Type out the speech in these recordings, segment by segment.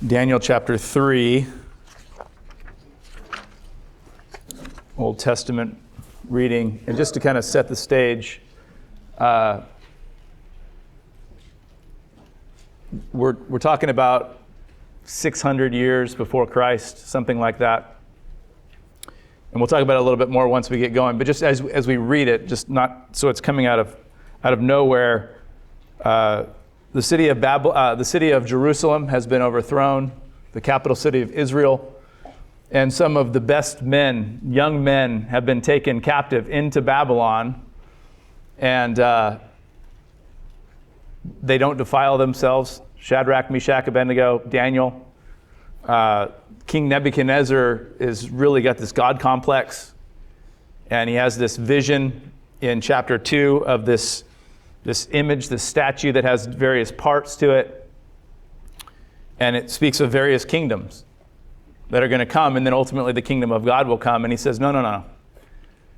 Daniel chapter 3, Old Testament reading. And just to kind of set the stage, we're talking about 600 years before Christ, something like that. And we'll talk about it a little bit more once we get going. But just as we read it, just not so it's coming out of nowhere. The city of Jerusalem has been overthrown, the capital city of Israel, and some of the best men, young men, have been taken captive into Babylon, and they don't defile themselves. Shadrach, Meshach, Abednego, Daniel. King Nebuchadnezzar is really got this God complex, and he has this vision in chapter 2 of this image, this statue that has various parts to it, and it speaks of various kingdoms that are going to come, and then ultimately the kingdom of God will come, and he says, no.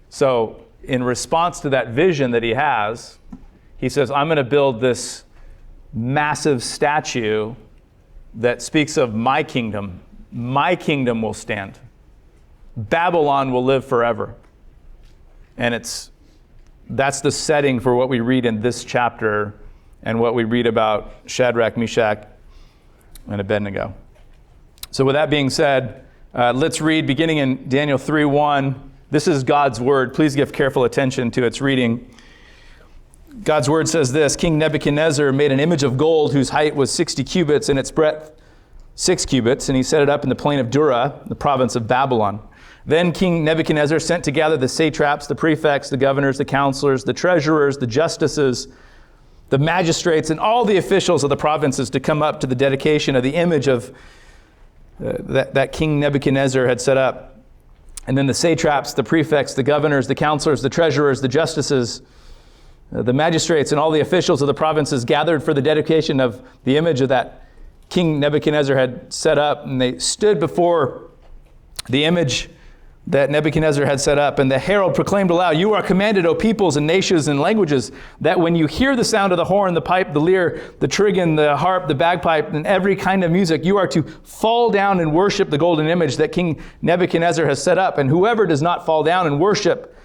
So in response to that vision that he has, he says, I'm going to build this massive statue that speaks of my kingdom. My kingdom will stand. Babylon will live forever. And that's the setting for what we read in this chapter and what we read about Shadrach, Meshach, and Abednego. So with that being said, let's read beginning in Daniel 3:1. This is God's word. Please give careful attention to its reading. God's word says this: King Nebuchadnezzar made an image of gold whose height was 60 cubits and its breadth 6 cubits, and he set it up in the plain of Dura, the province of Babylon. Then King Nebuchadnezzar sent together the satraps, the prefects, the governors, the counselors, the treasurers, the justices, the magistrates, and all the officials of the provinces to come up to the dedication of the image of that King Nebuchadnezzar had set up. And then the satraps, the prefects, the governors, the counselors, the treasurers, the justices, the magistrates, and all the officials of the provinces gathered for the dedication of the image of that King Nebuchadnezzar had set up. And they stood before the image that Nebuchadnezzar had set up, and the herald proclaimed aloud, "You are commanded, O peoples and nations and languages, that when you hear the sound of the horn, the pipe, the lyre, the trigon, the harp, the bagpipe, and every kind of music, you are to fall down and worship the golden image that King Nebuchadnezzar has set up. And whoever does not fall down and worship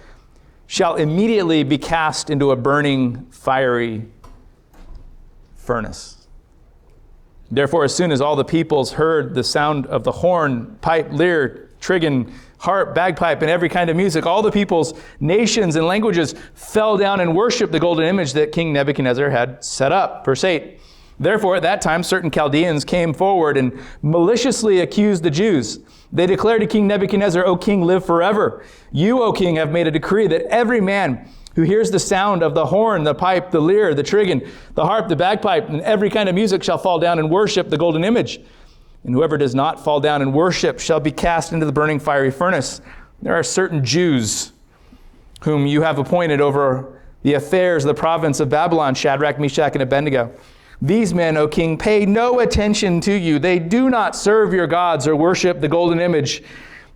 shall immediately be cast into a burning, fiery furnace." Therefore, as soon as all the peoples heard the sound of the horn, pipe, lyre, trigon, harp, bagpipe, and every kind of music, all the peoples, nations, and languages fell down and worshiped the golden image that King Nebuchadnezzar had set up. Verse 8. Therefore, at that time, certain Chaldeans came forward and maliciously accused the Jews. They declared to King Nebuchadnezzar, "O king, live forever. You, O king, have made a decree that every man who hears the sound of the horn, the pipe, the lyre, the trigon, the harp, the bagpipe, and every kind of music shall fall down and worship the golden image. And whoever does not fall down and worship shall be cast into the burning fiery furnace. There are certain Jews whom you have appointed over the affairs of the province of Babylon, Shadrach, Meshach, and Abednego. These men, O king, pay no attention to you. They do not serve your gods or worship the golden image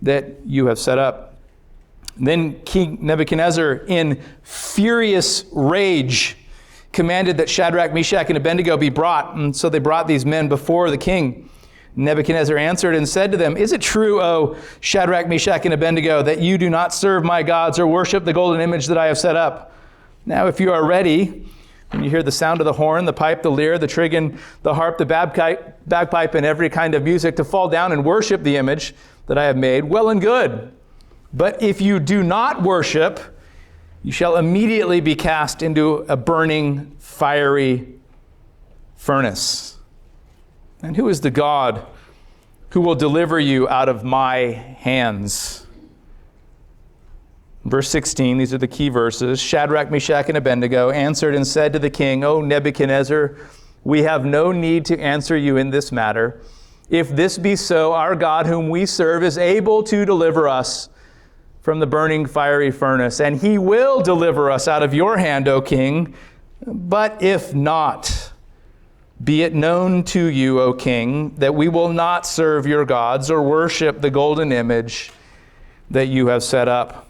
that you have set up." Then King Nebuchadnezzar, in furious rage, commanded that Shadrach, Meshach, and Abednego be brought. And so they brought these men before the king. Nebuchadnezzar answered and said to them, "Is it true, O Shadrach, Meshach, and Abednego, that you do not serve my gods or worship the golden image that I have set up? Now, if you are ready, when you hear the sound of the horn, the pipe, the lyre, the trigon, the harp, the bagpipe, and every kind of music, to fall down and worship the image that I have made, well and good. But if you do not worship, you shall immediately be cast into a burning, fiery furnace. And who is the God who will deliver you out of my hands?" Verse 16, these are the key verses. Shadrach, Meshach, and Abednego answered and said to the king, "O Nebuchadnezzar, we have no need to answer you in this matter. If this be so, our God whom we serve is able to deliver us from the burning fiery furnace, and he will deliver us out of your hand, O king. But if not, be it known to you, O king, that we will not serve your gods or worship the golden image that you have set up."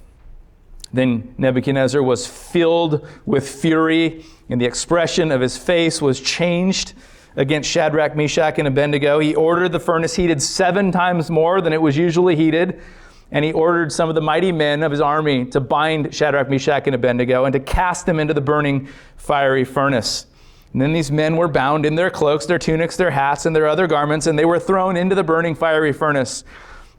Then Nebuchadnezzar was filled with fury, and the expression of his face was changed against Shadrach, Meshach, and Abednego. He ordered the furnace heated 7 times more than it was usually heated. And he ordered some of the mighty men of his army to bind Shadrach, Meshach, and Abednego and to cast them into the burning fiery furnace. And then these men were bound in their cloaks, their tunics, their hats, and their other garments, and they were thrown into the burning fiery furnace.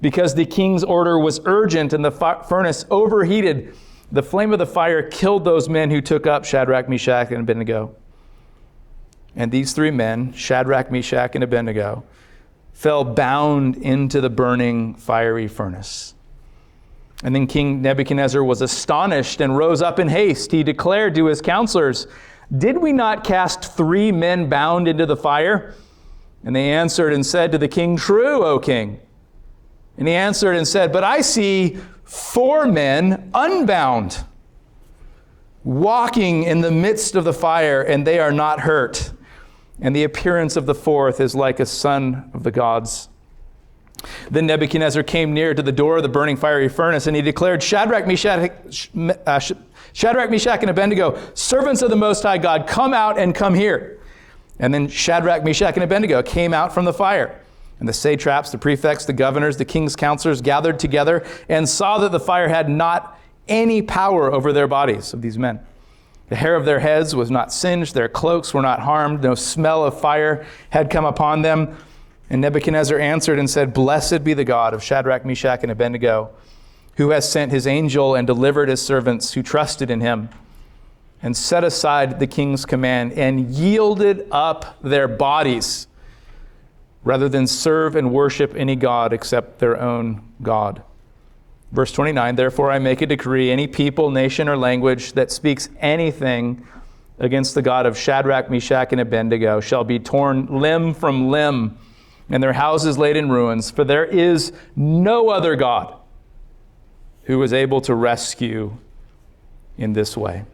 Because the king's order was urgent and the furnace overheated, the flame of the fire killed those men who took up Shadrach, Meshach, and Abednego. And these 3 men, Shadrach, Meshach, and Abednego, fell bound into the burning fiery furnace. And then King Nebuchadnezzar was astonished and rose up in haste. He declared to his counselors, "Did we not cast 3 men bound into the fire?" And they answered and said to the king, "True, O king." And he answered and said, "But I see 4 men unbound, walking in the midst of the fire, and they are not hurt. And the appearance of the 4th is like a son of the gods." Then Nebuchadnezzar came near to the door of the burning fiery furnace, and he declared, Shadrach, Meshach, and Abednego, servants of the Most High God, come out and come here. And then Shadrach, Meshach, and Abednego came out from the fire. And the satraps, the prefects, the governors, the king's counselors gathered together and saw that the fire had not any power over their bodies of these men. The hair of their heads was not singed, their cloaks were not harmed, no smell of fire had come upon them. And Nebuchadnezzar answered and said, "Blessed be the God of Shadrach, Meshach, and Abednego, who has sent his angel and delivered his servants who trusted in him, and set aside the king's command and yielded up their bodies rather than serve and worship any god except their own God." Verse 29, "Therefore I make a decree, any people, nation, or language that speaks anything against the God of Shadrach, Meshach, and Abednego shall be torn limb from limb, and their houses laid in ruins, for there is no other God who is able to rescue in this way."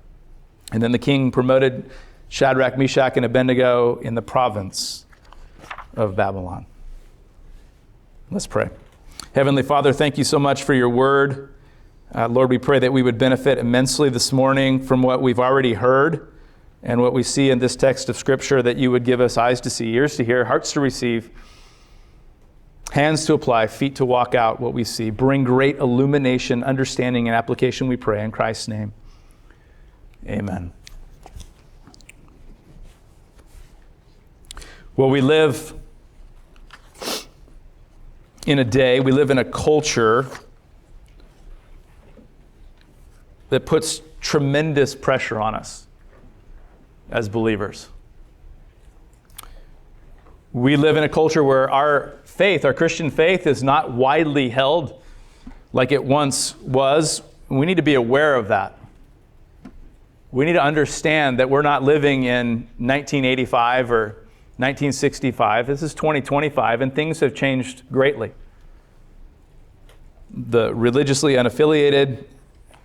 And then the king promoted Shadrach, Meshach, and Abednego in the province of Babylon. Let's pray. Heavenly Father, thank you so much for your word. Lord, we pray that we would benefit immensely this morning from what we've already heard and what we see in this text of Scripture, that you would give us eyes to see, ears to hear, hearts to receive, hands to apply, feet to walk out what we see. Bring great illumination, understanding, and application, we pray in Christ's name. Amen. Well, we live in a day, we live in a culture that puts tremendous pressure on us as believers. We live in a culture where our faith, our Christian faith, is not widely held like it once was. We need to be aware of that. We need to understand that we're not living in 1985 or 1965. This is 2025, and things have changed greatly. The religiously unaffiliated,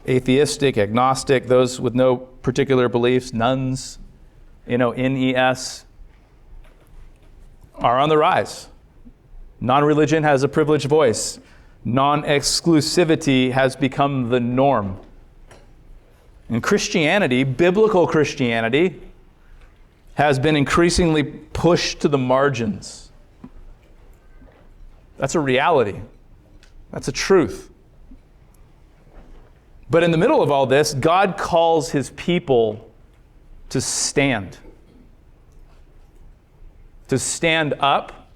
atheistic, agnostic, those with no particular beliefs, nuns, NES, are on the rise. Non-religion has a privileged voice. Non-exclusivity has become the norm. And Christianity, biblical Christianity, has been increasingly pushed to the margins. That's a reality. That's a truth. But in the middle of all this, God calls his people to stand. To stand up,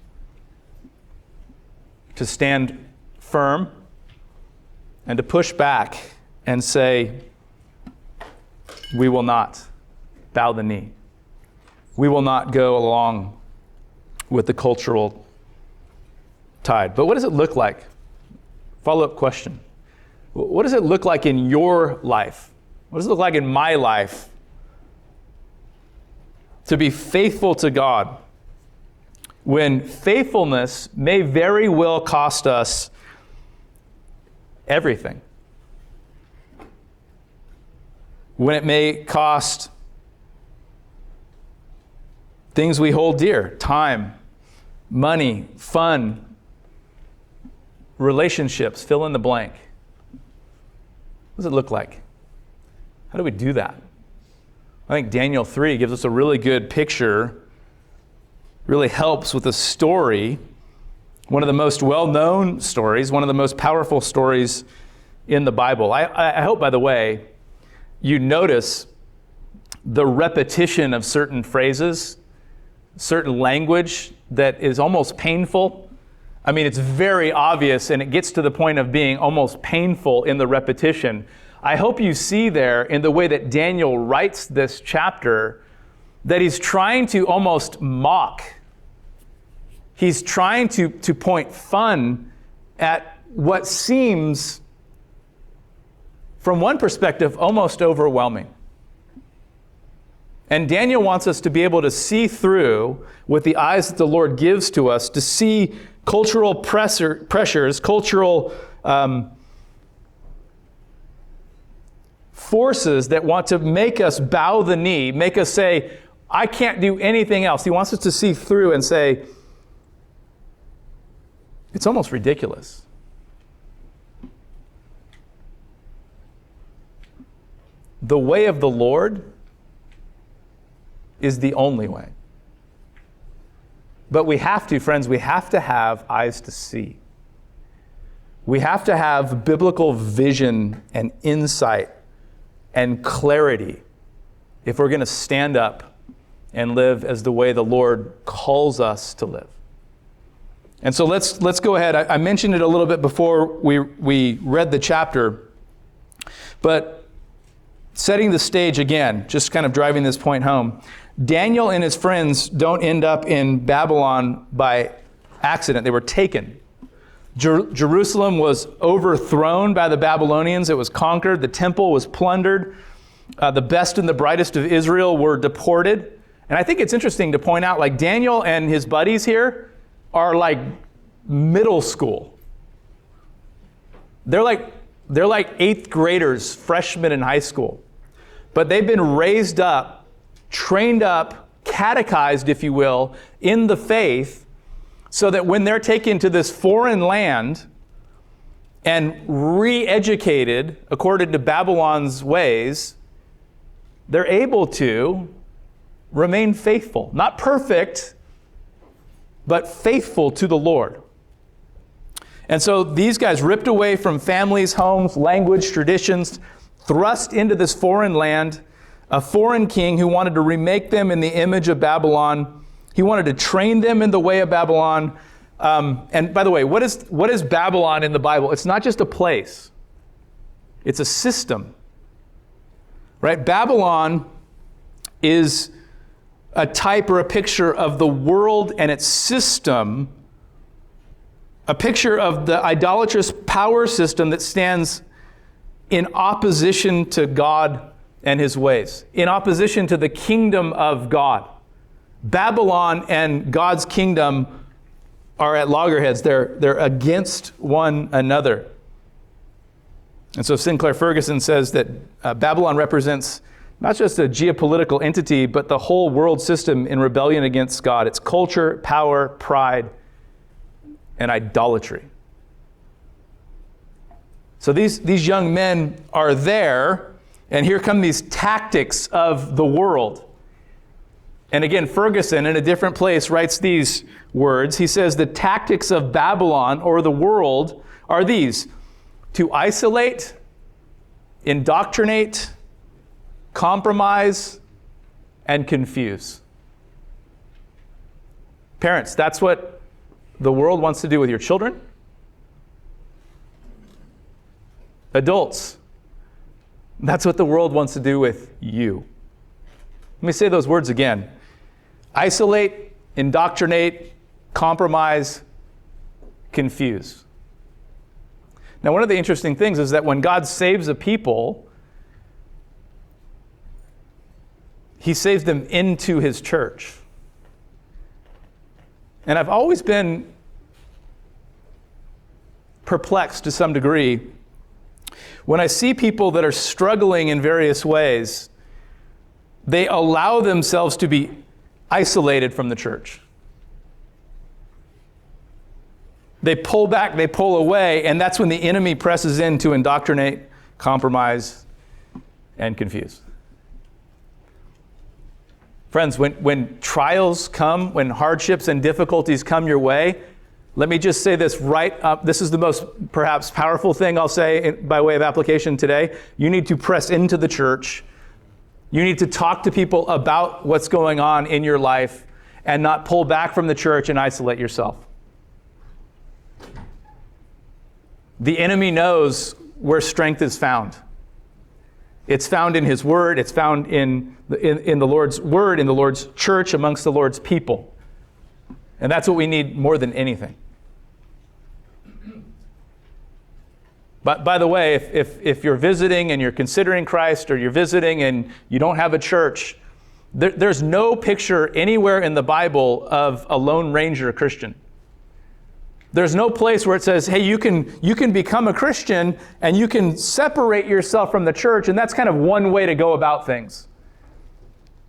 to stand firm, and to push back and say, we will not bow the knee. We will not go along with the cultural tide. But what does it look like? Follow-up question. What does it look like in your life? What does it look like in my life to be faithful to God when faithfulness may very well cost us everything? When it may cost things we hold dear, time, money, fun, relationships, fill in the blank. What does it look like? How do we do that? I think Daniel 3 gives us a really good picture really helps with a story, one of the most well-known stories, one of the most powerful stories in the Bible. I hope, by the way, you notice the repetition of certain phrases, certain language that is almost painful. I mean, it's very obvious, and it gets to the point of being almost painful in the repetition. I hope you see there in the way that Daniel writes this chapter that he's trying to almost mock. He's trying to point fun at what seems, from one perspective, almost overwhelming. And Daniel wants us to be able to see through with the eyes that the Lord gives to us, to see cultural pressures, cultural forces that want to make us bow the knee, make us say, I can't do anything else. He wants us to see through and say, it's almost ridiculous. The way of the Lord is the only way. But we have to, friends, we have to have eyes to see. We have to have biblical vision and insight and clarity if we're going to stand up and live as the way the Lord calls us to live. And so let's go ahead. I mentioned it a little bit before we read the chapter, but setting the stage again, just kind of driving this point home. Daniel and his friends don't end up in Babylon by accident. They were taken. Jerusalem was overthrown by the Babylonians. It was conquered. The temple was plundered. The best and the brightest of Israel were deported. And I think it's interesting to point out, like, Daniel and his buddies here are like middle school. They're like 8th graders, freshmen in high school. But they've been raised up, trained up, catechized, if you will, in the faith, so that when they're taken to this foreign land and re-educated according to Babylon's ways, they're able to remain faithful. Not perfect, but faithful to the Lord. And so these guys, ripped away from families, homes, language, traditions, thrust into this foreign land, a foreign king who wanted to remake them in the image of Babylon. He wanted to train them in the way of Babylon. And by the way, what is Babylon in the Bible? It's not just a place. It's a system. Right? Babylon is a type or a picture of the world and its system, a picture of the idolatrous power system that stands in opposition to God and his ways, in opposition to the kingdom of God. Babylon and God's kingdom are at loggerheads. They're against one another. And so Sinclair Ferguson says that Babylon represents not just a geopolitical entity, but the whole world system in rebellion against God. It's culture, power, pride, and idolatry. So these young men are there, and here come these tactics of the world. And again, Ferguson, in a different place, writes these words. He says, the tactics of Babylon, or the world, are these: to isolate, indoctrinate, compromise, and confuse. Parents, that's what the world wants to do with your children. Adults, that's what the world wants to do with you. Let me say those words again. Isolate, indoctrinate, compromise, confuse. Now, one of the interesting things is that when God saves a people, he saves them into his church. And I've always been perplexed to some degree when I see people that are struggling in various ways. They allow themselves to be isolated from the church. They pull back, they pull away, and that's when the enemy presses in to indoctrinate, compromise, and confuse. Friends, when trials come, when hardships and difficulties come your way, let me just say this right up. This is the most perhaps powerful thing I'll say by way of application today. You need to press into the church. You need to talk to people about what's going on in your life and not pull back from the church and isolate yourself. The enemy knows where strength is found. It's found in his word. It's found in the Lord's word, in the Lord's church, amongst the Lord's people. And that's what we need more than anything. But by the way, if you're visiting and you're considering Christ, or you're visiting and you don't have a church, there's no picture anywhere in the Bible of a Lone Ranger Christian. There's no place where it says, hey, you can become a Christian and you can separate yourself from the church, and that's kind of one way to go about things.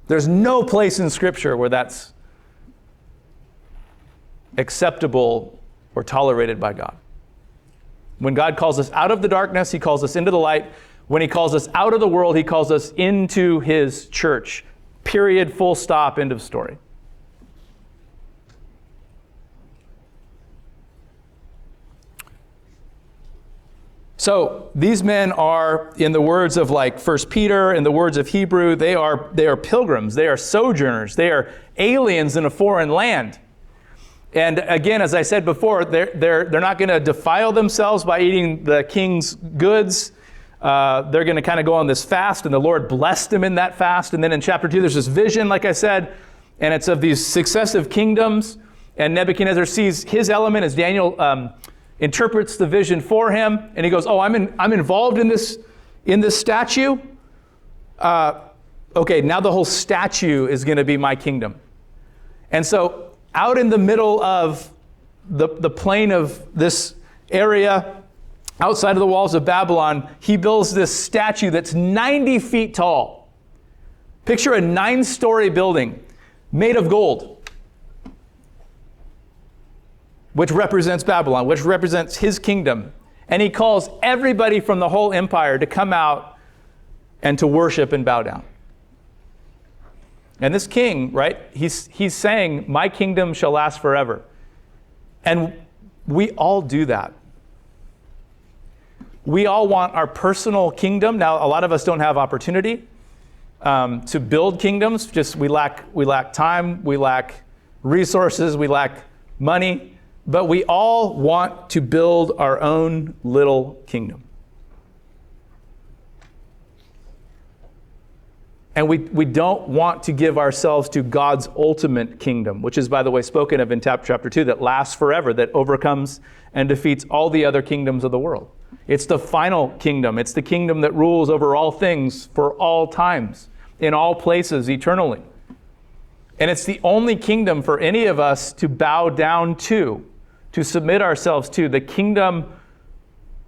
There's no place in Scripture where that's acceptable or tolerated by God. When God calls us out of the darkness, He calls us into the light. When He calls us out of the world, He calls us into His church. Period, full stop, end of story. So these men are, in the words of like 1 Peter, in the words of Hebrew, they are pilgrims, they are sojourners, they are aliens in a foreign land. And again, as I said before, they're not going to defile themselves by eating the king's goods. They're going to kind of go on this fast, and the Lord blessed them in that fast. And then in chapter 2, there's this vision, like I said, and it's of these successive kingdoms. And Nebuchadnezzar sees his element as Daniel interprets the vision for him, and he goes, "Oh, I'm involved in this statue. Okay, now the whole statue is going to be my kingdom." And so, out in the middle of the plain of this area, outside of the walls of Babylon, he builds this statue that's 90 feet tall. Picture a 9-story building made of gold, which represents Babylon, which represents his kingdom. And he calls everybody from the whole empire to come out and to worship and bow down. And this king, right, he's saying, my kingdom shall last forever. And we all do that. We all want our personal kingdom. Now, a lot of us don't have opportunity to build kingdoms. Just we lack time, we lack resources, we lack money. But we all want to build our own little kingdom. And we don't want to give ourselves to God's ultimate kingdom, which is, by the way, spoken of in chapter 2, that lasts forever, that overcomes and defeats all the other kingdoms of the world. It's the final kingdom. It's the kingdom that rules over all things for all times, in all places, eternally. And it's the only kingdom for any of us to bow down to submit ourselves to, the kingdom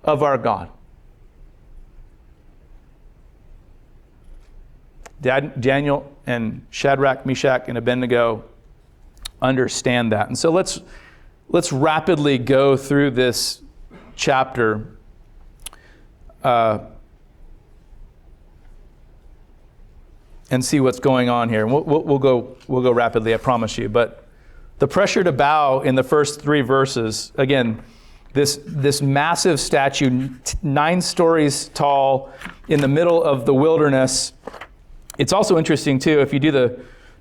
of our God. Daniel and Shadrach, Meshach, and Abednego understand that. And so let's rapidly go through this chapter. And see what's going on here. And we'll go rapidly, I promise you. But the pressure to bow in the first 3 verses, again, this massive statue, 9 stories tall, in the middle of the wilderness. It's also interesting too, if you do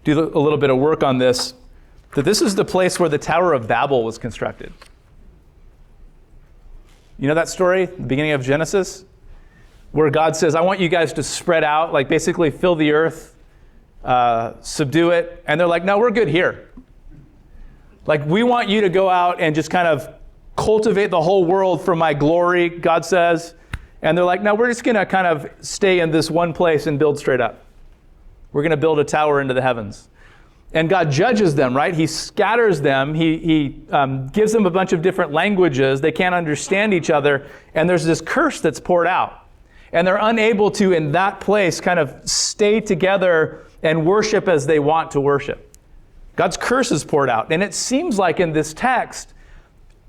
a little bit of work on this, that this is the place where the Tower of Babel was constructed. You know that story, the beginning of Genesis, where God says, "I want you guys to spread out, like basically fill the earth, subdue it," and they're like, "No, we're good here. Like, we want you to go out and just kind of cultivate the whole world for my glory," God says. And they're like, "No, we're just going to kind of stay in this one place and build straight up. We're going to build a tower into the heavens." And God judges them, right? He scatters them. He gives them a bunch of different languages. They can't understand each other. And there's this curse that's poured out. And they're unable to, in that place, kind of stay together and worship as they want to worship. God's curse is poured out. And it seems like in this text,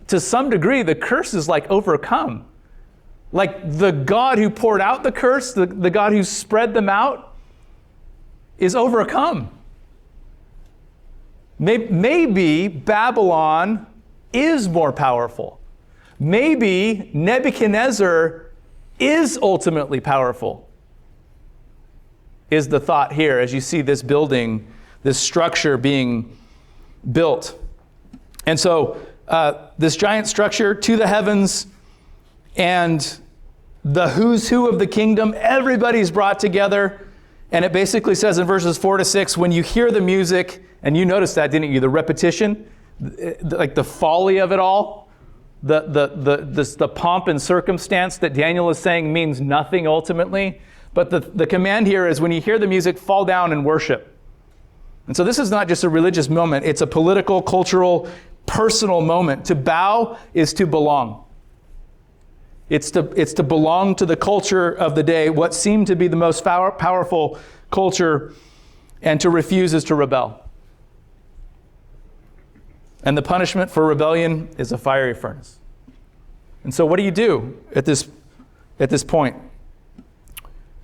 to some degree, the curse is like overcome. Like the God who poured out the curse, the God who spread them out, is overcome. Maybe Babylon is more powerful. Maybe Nebuchadnezzar is ultimately powerful, is the thought here as you see this building, this structure being built. And so this giant structure to the heavens, and the who's who of the kingdom, everybody's brought together. And it basically says in verses 4 to 6, when you hear the music, and you noticed that, didn't you? The repetition, like the folly of it all, the pomp and circumstance that Daniel is saying means nothing ultimately. But the command here is when you hear the music, fall down and worship. And so this is not just a religious moment. It's a political, cultural, personal moment. To bow is to belong. It's to belong to the culture of the day, what seemed to be the most powerful culture, and to refuse is to rebel. And the punishment for rebellion is a fiery furnace. And so what do you do at this point?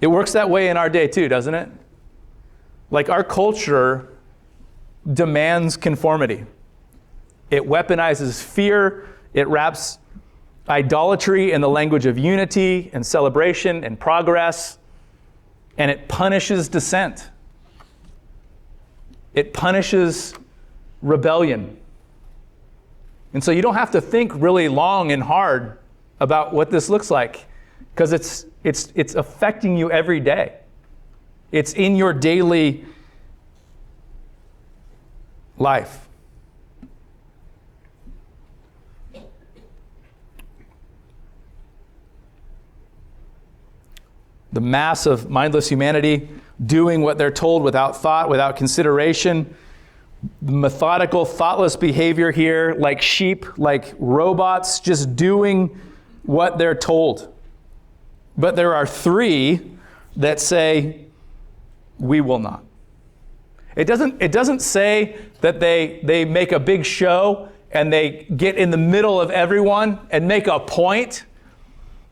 It works that way in our day too, doesn't it? Like our culture demands conformity. It weaponizes fear. It wraps idolatry in the language of unity and celebration and progress. And it punishes dissent. It punishes rebellion. And so you don't have to think really long and hard about what this looks like, because it's affecting you every day. It's in your daily life. The mass of mindless humanity doing what they're told without thought, without consideration. Methodical, thoughtless behavior here, like sheep, like robots, just doing what they're told. But there are three that say, we will not. It doesn't say that they make a big show and they get in the middle of everyone and make a point.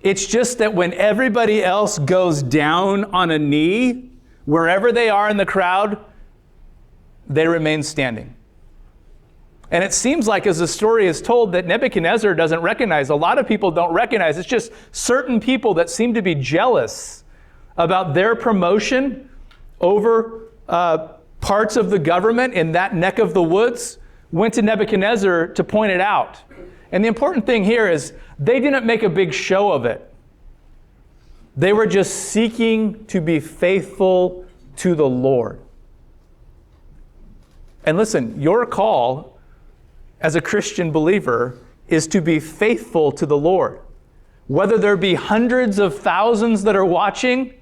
It's just that when everybody else goes down on a knee, wherever they are in the crowd, they remain standing. And it seems like as the story is told that Nebuchadnezzar doesn't recognize, a lot of people don't recognize, it's just certain people that seem to be jealous about their promotion over parts of the government in that neck of the woods, went to Nebuchadnezzar to point it out. And the important thing here is they didn't make a big show of it. They were just seeking to be faithful to the Lord. And listen, your call as a Christian believer is to be faithful to the Lord. Whether there be hundreds of thousands that are watching,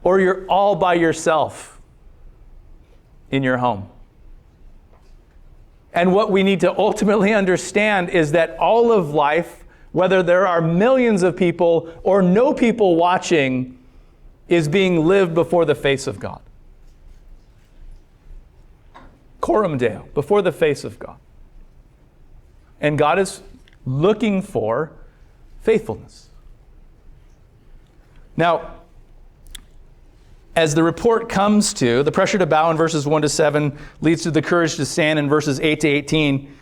or you're all by yourself in your home. And what we need to ultimately understand is that all of life, whether there are millions of people or no people watching, is being lived before the face of God. Coram Deo, before the face of God. And God is looking for faithfulness. Now, as the report comes to, the pressure to bow in verses 1 to 7 leads to the courage to stand in verses 8 to 18.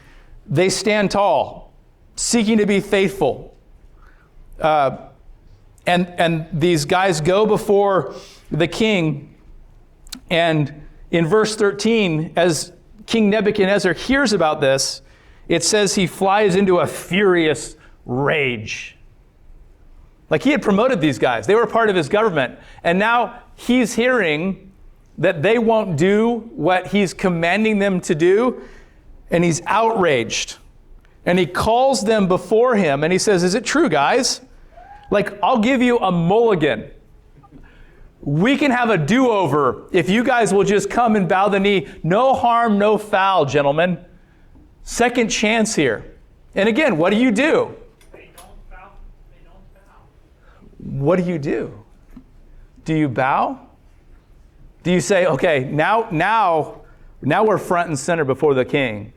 They stand tall, seeking to be faithful. And these guys go before the king. And in verse 13, as King Nebuchadnezzar hears about this, it says he flies into a furious rage. Like he had promoted these guys. They were part of his government. And now he's hearing that they won't do what he's commanding them to do. And he's outraged. And he calls them before him and he says, is it true, guys? Like, I'll give you a mulligan. We can have a do-over if you guys will just come and bow the knee. No harm, no foul, gentlemen. Second chance here. And again, what do you do? They don't bow. They don't bow. What do you do? Do you bow? Do you say, okay, now we're front and center before the king.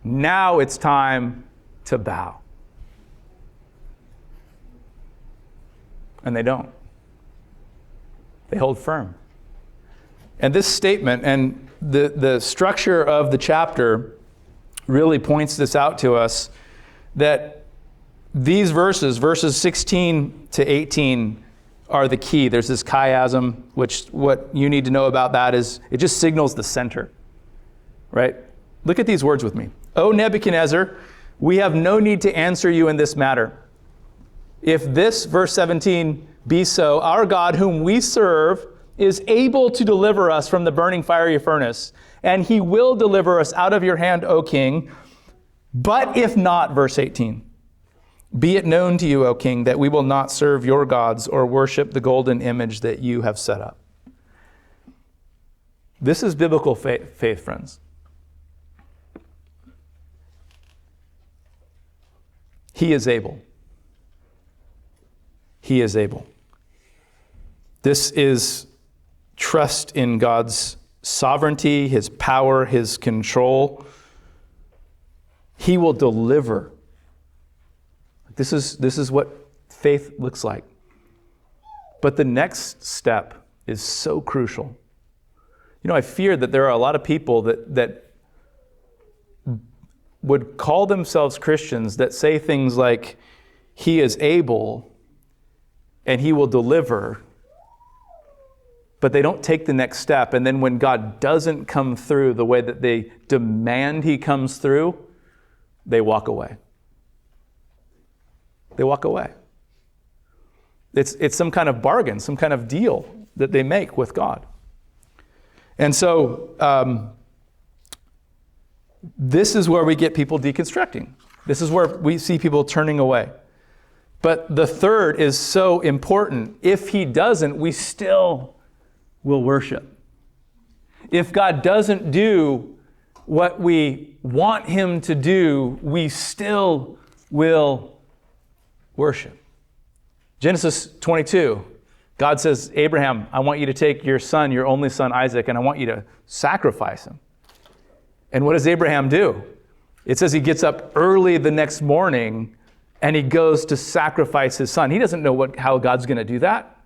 Now it's time to bow. And they don't. They hold firm. And this statement and the structure of the chapter really points this out to us, that these verses 16 to 18, are the key. There's this chiasm, which what you need to know about that is it just signals the center, right? Look at these words with me. O Nebuchadnezzar, we have no need to answer you in this matter. If this, verse 17, be so, our God whom we serve is able to deliver us from the burning fiery furnace, and he will deliver us out of your hand, O king. But if not, verse 18, be it known to you, O king, that we will not serve your gods or worship the golden image that you have set up. This is biblical faith, friends. He is able. He is able. This is trust in God's sovereignty, his power, his control. He will deliver. This is what faith looks like. But the next step is so crucial. You know, I fear that there are a lot of people that would call themselves Christians that say things like, he is able and he will deliver, but they don't take the next step. And then when God doesn't come through the way that they demand he comes through, they walk away. They walk away. It's some kind of bargain, some kind of deal that they make with God. And so this is where we get people deconstructing. This is where we see people turning away. But the third is so important. If he doesn't, we still will worship. If God doesn't do what we want him to do, we still will worship. Genesis 22, God says, Abraham, I want you to take your son, your only son Isaac, and I want you to sacrifice him. And what does Abraham do? It says he gets up early the next morning and he goes to sacrifice his son. He doesn't know how God's going to do that.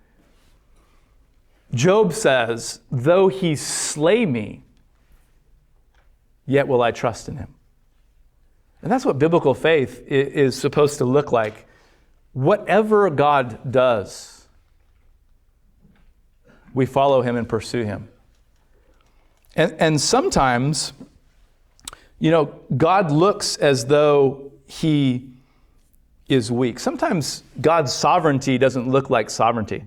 Job says, though he slay me, yet will I trust in him. And that's what biblical faith is supposed to look like. Whatever God does, we follow him and pursue him. And sometimes, you know, God looks as though he is weak. Sometimes God's sovereignty doesn't look like sovereignty.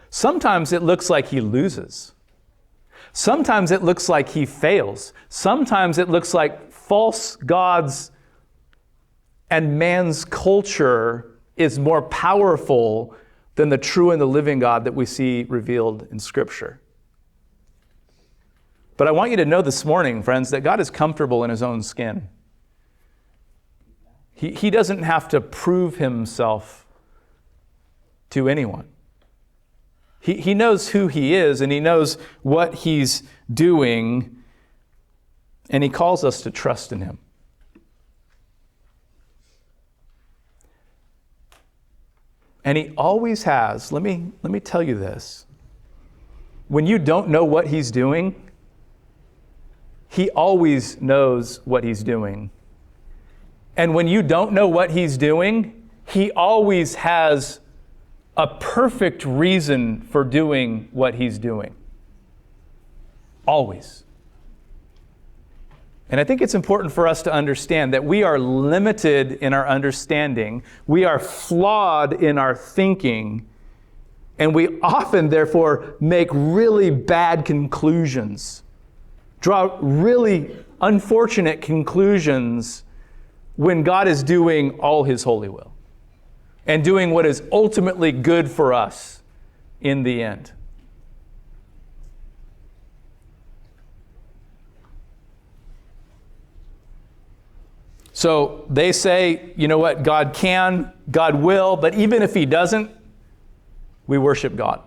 Sometimes it looks like he loses. Sometimes it looks like he fails. Sometimes it looks like false gods and man's culture is more powerful than the true and the living God that we see revealed in Scripture. But I want you to know this morning, friends, that God is comfortable in his own skin. He doesn't have to prove himself to anyone. He knows who he is and he knows what he's doing, and he calls us to trust in him. And he always has. Let me tell you this. When you don't know what he's doing, he always knows what he's doing. And when you don't know what he's doing, he always has a perfect reason for doing what he's doing. Always. And I think it's important for us to understand that we are limited in our understanding. We are flawed in our thinking. And we often, therefore, make really bad conclusions. Draw really unfortunate conclusions when God is doing all his holy will and doing what is ultimately good for us in the end. So they say, you know what, God can, God will, but even if he doesn't, we worship God.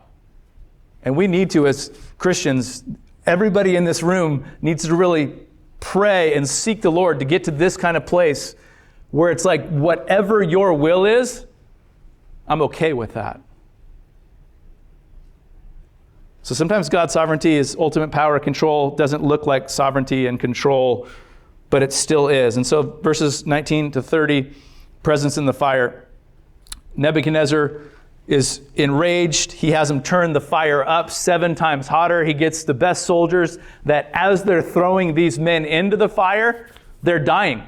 And we need to, as Christians, everybody in this room needs to really pray and seek the Lord to get to this kind of place where it's like, whatever your will is, I'm okay with that. So sometimes God's sovereignty is ultimate power, control, doesn't look like sovereignty and control, but it still is. And so verses 19 to 30, presence in the fire. Nebuchadnezzar is enraged. He has them turn the fire up 7 times hotter. He gets the best soldiers that as they're throwing these men into the fire, they're dying.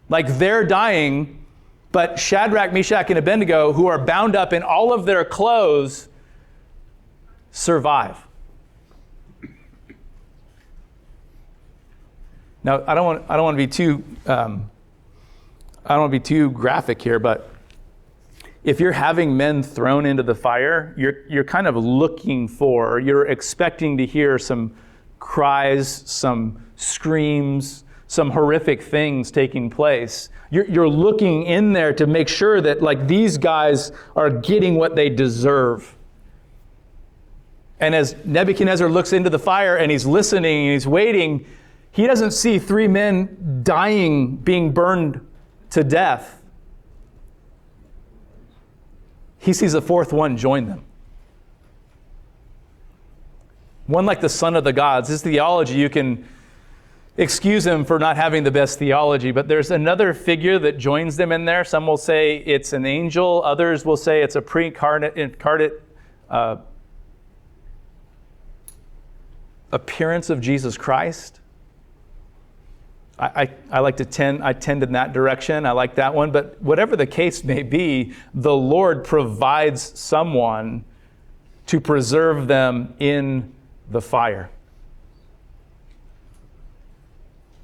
Like they're dying, but Shadrach, Meshach, and Abednego, who are bound up in all of their clothes, survive. Now, I don't want to be too graphic here, but if you're having men thrown into the fire, you're kind of looking for, you're expecting to hear some cries, some screams, some horrific things taking place. You're looking in there to make sure that like these guys are getting what they deserve. And as Nebuchadnezzar looks into the fire and he's listening and he's waiting, he doesn't see 3 men dying, being burned to death. He sees a 4th one join them. One like the son of the gods. This theology, you can excuse him for not having the best theology, but there's another figure that joins them in there. Some will say it's an angel. Others will say it's a pre-incarnate appearance of Jesus Christ. I tend in that direction. I like that one. But whatever the case may be, the Lord provides someone to preserve them in the fire.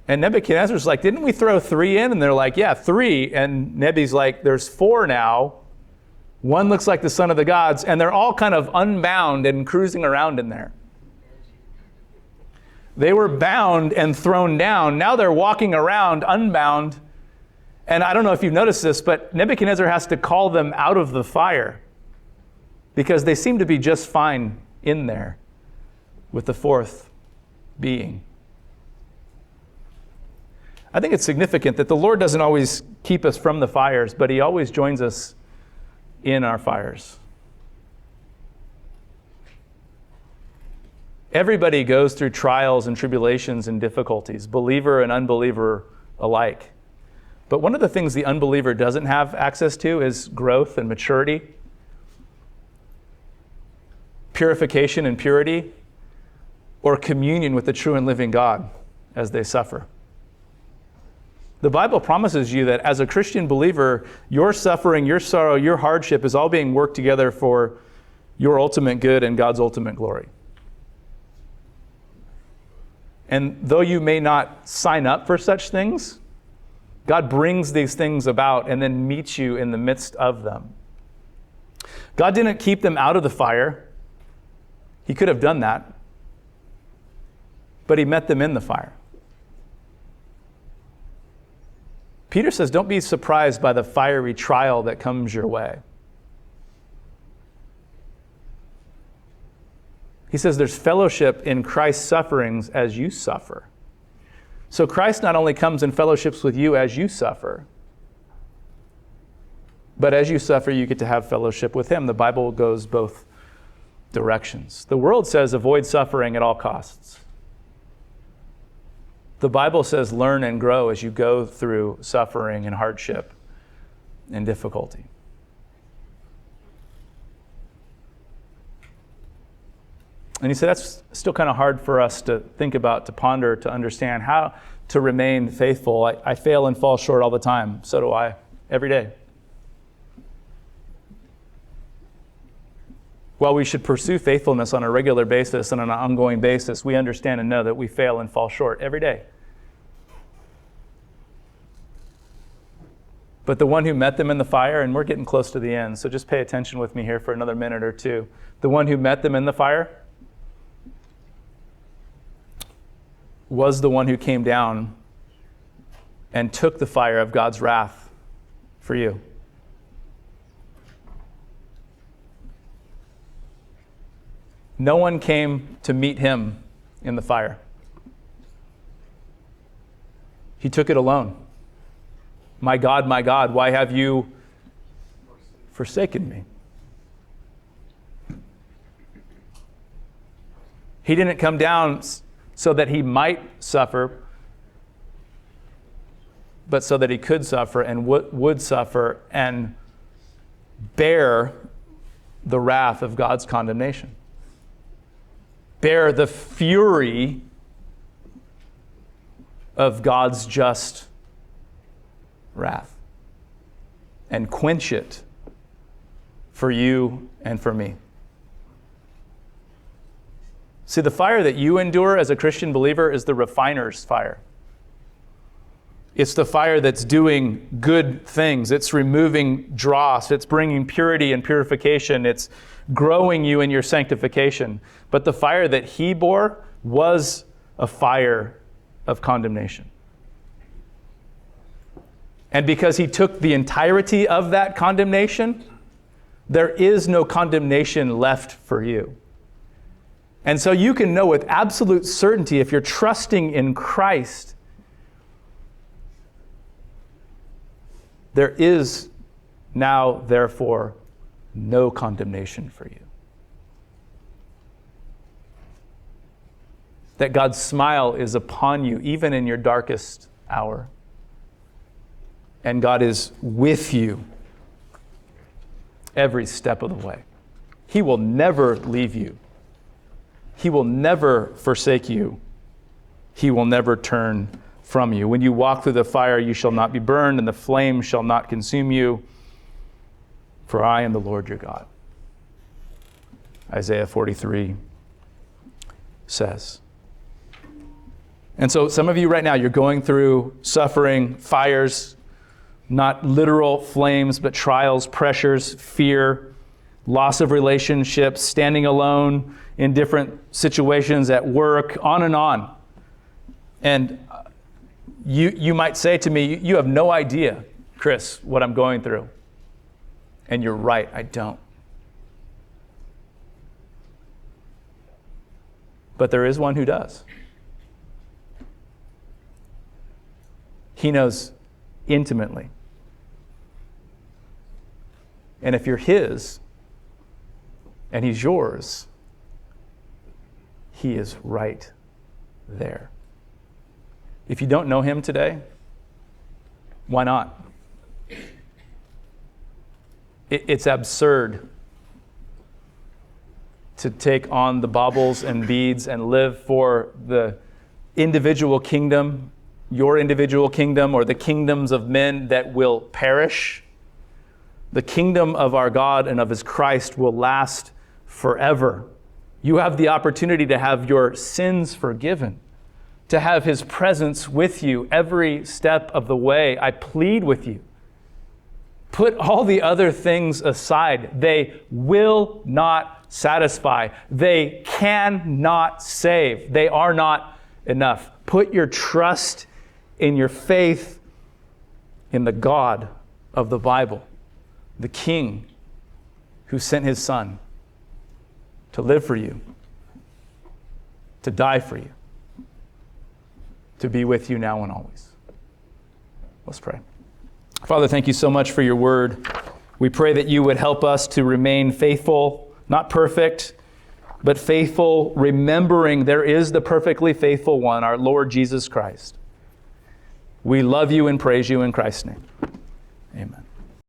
And Nebuchadnezzar's like, didn't we throw 3 in? And they're like, yeah, 3. And Nebu's like, there's 4 now. One looks like the son of the gods. And they're all kind of unbound and cruising around in there. They were bound and thrown down. Now they're walking around unbound. And I don't know if you've noticed this, but Nebuchadnezzar has to call them out of the fire because they seem to be just fine in there with the 4th being. I think it's significant that the Lord doesn't always keep us from the fires, but he always joins us in our fires. Everybody goes through trials and tribulations and difficulties, believer and unbeliever alike. But one of the things the unbeliever doesn't have access to is growth and maturity, purification and purity, or communion with the true and living God as they suffer. The Bible promises you that as a Christian believer, your suffering, your sorrow, your hardship is all being worked together for your ultimate good and God's ultimate glory. And though you may not sign up for such things, God brings these things about and then meets you in the midst of them. God didn't keep them out of the fire. He could have done that. But he met them in the fire. Peter says, don't be surprised by the fiery trial that comes your way. He says there's fellowship in Christ's sufferings as you suffer. So Christ not only comes and fellowships with you as you suffer, but as you suffer, you get to have fellowship with him. The Bible goes both directions. The world says avoid suffering at all costs. The Bible says learn and grow as you go through suffering and hardship and difficulty. And he said that's still kind of hard for us to think about, to ponder, to understand how to remain faithful. I fail and fall short all the time. So do I, every day. While we should pursue faithfulness on a regular basis and on an ongoing basis, we understand and know that we fail and fall short every day. But the one who met them in the fire, and we're getting close to the end, so just pay attention with me here for another minute or two. The one who met them in the fire was the one who came down and took the fire of God's wrath for you. No one came to meet him in the fire. He took it alone. My God, why have you forsaken me? He didn't come down so that he might suffer, but so that he could suffer and would suffer and bear the wrath of God's condemnation. Bear the fury of God's just wrath. And quench it for you and for me. See, the fire that you endure as a Christian believer is the refiner's fire. It's the fire that's doing good things. It's removing dross. It's bringing purity and purification. It's growing you in your sanctification. But the fire that he bore was a fire of condemnation. And because he took the entirety of that condemnation, there is no condemnation left for you. And so you can know with absolute certainty, if you're trusting in Christ, there is now, therefore, no condemnation for you. That God's smile is upon you, even in your darkest hour. And God is with you every step of the way. He will never leave you. He will never forsake you. He will never turn from you. When you walk through the fire, you shall not be burned, and the flame shall not consume you. For I am the Lord your God. Isaiah 43 says. And so some of you right now, you're going through suffering, fires, not literal flames, but trials, pressures, fear, loss of relationships, standing alone in different situations at work, on and on. And you might say to me, you have no idea, Chris, what I'm going through. And you're right, I don't. But there is one who does. He knows intimately. And if you're his, and he's yours, he is right there. If you don't know him today, why not? It's absurd to take on the baubles and beads and live for the individual kingdom, your individual kingdom, or the kingdoms of men that will perish. The kingdom of our God and of his Christ will last forever. You have the opportunity to have your sins forgiven, to have his presence with you every step of the way. I plead with you. Put all the other things aside. They will not satisfy. They cannot save. They are not enough. Put your trust in your faith in the God of the Bible, the King who sent his Son to live for you, to die for you, to be with you now and always. Let's pray. Father, thank you so much for your word. We pray that you would help us to remain faithful, not perfect, but faithful, remembering there is the perfectly faithful one, our Lord Jesus Christ. We love you and praise you in Christ's name. Amen.